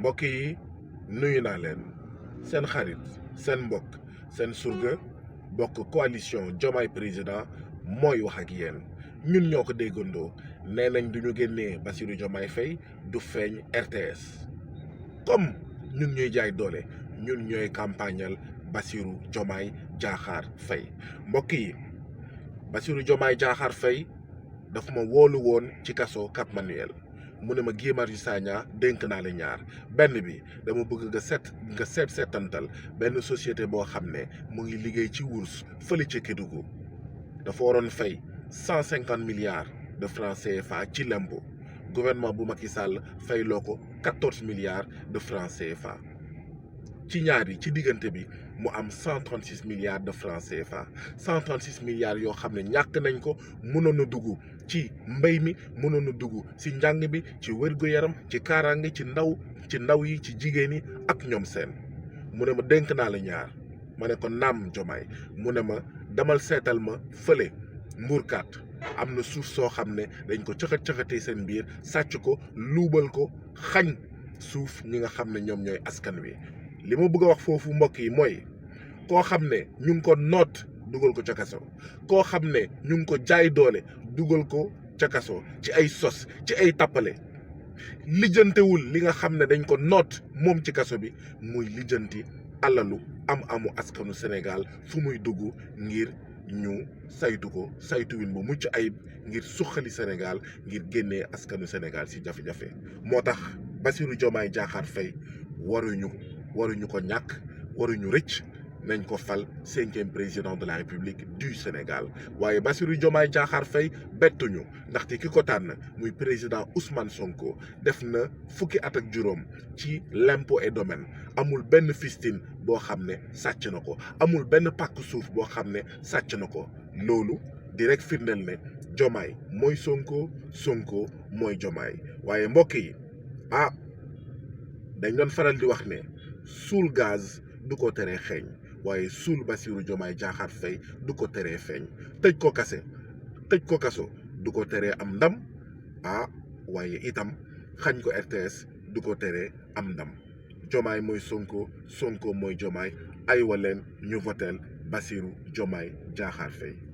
mbokk yi nuyu naa leen seen xarit seen mbokk seen surga bokk coalition Diomaye président mooy wax ak yéen ñun ñoo ko déggandoo nee nañ duñu génnee Bassirou Diomaye Faye du feeñ RTS comme ñun ñuy jaay doole ñun ñooy campagnal Bassirou Diomaye Diakhar Faye mbokk yi Bassirou Diomaye Diakhar Faye daf ma woolu woon ci kaso Cap Manuel mu ne ma Marius Sagna dénk naa la ñaar benn bi dama bëgg nga seetantal benn société boo xam ne mu ngi liggéey ci wurus fële ca Kédougou dafa waroon fay 150 milliards de francs CFA ci lempo gouvernement bu Macky Sall fay loo ko 14 milliards de francs CFA ci ñaar yi ci diggante bi mu am 136 milliards de francs CFA 136 milliards yoo xam ne ñàkk nañ ko mënoon a dugg ci mbéy mi mënoon a dugg ci njàng bi ci wér-gu-yaram ci kaaraange ci ndaw yi ci jigéen yi ak ñoom seen mu ne ma dénk naa la ñaar ma ne ko naam Diomaye mu ne ma demal seetal ma fële mbuurkat am na suuf soo xam ne dañ ko caxat-caxatee seen biir sàcc ko luubal ko xañ suuf ñi nga xam ne ñoom ñooy askan wi li ma bëgg a wax foofu mbokk yi mooy koo xam ne ñu ngi ko noot dugal ko ca kaso koo xam ne ñu ngi ko jaay doole dugal ko ca kaso ci ay sos ci ay tappale lijjantewul li nga xam ne dañ ko noot moom ci kaso bi muy lijjanti alalu amu askanu Sénégal fu muy dugg ngir ñu saytu ko saytuwin bu mucc ayib ngir suqali Sénégal ngir génnee askanu Sénégal ci jafe-jafe moo tax Bassirou Diomaye Diakhar Faye waruñu ko ñàkk waruñu rëcc nañ ko fal 5e président de la République du Sénégal waaye Bassirou Diomaye Diakhar Faye bettuñu ndaxte ki ko tànn muy président Ousmane Sonko def na fukki at ak juróom ci l'impôt et domaine amul benn fistine boo xam ne sàcc na ko amul benn pàkk suuf boo xam ne sàcc na ko loolu di rek firndeel ne Diomaye mooy Sonko Sonko mooy Diomaye waaye mbokk yi dañ doon faral di wax ne suul gaz du ko teree xeeñ waaye suul Bassirou Diomaye Diakhar Faye du ko teree feeñ tëj ko kaso du ko teree am ndam waaye itam xañ ko RTS du ko teree am ndam Diomaye mooy Sonko Sonko mooy Diomaye aywa leen ñu voteel Bassirou Diomaye Diakhar Faye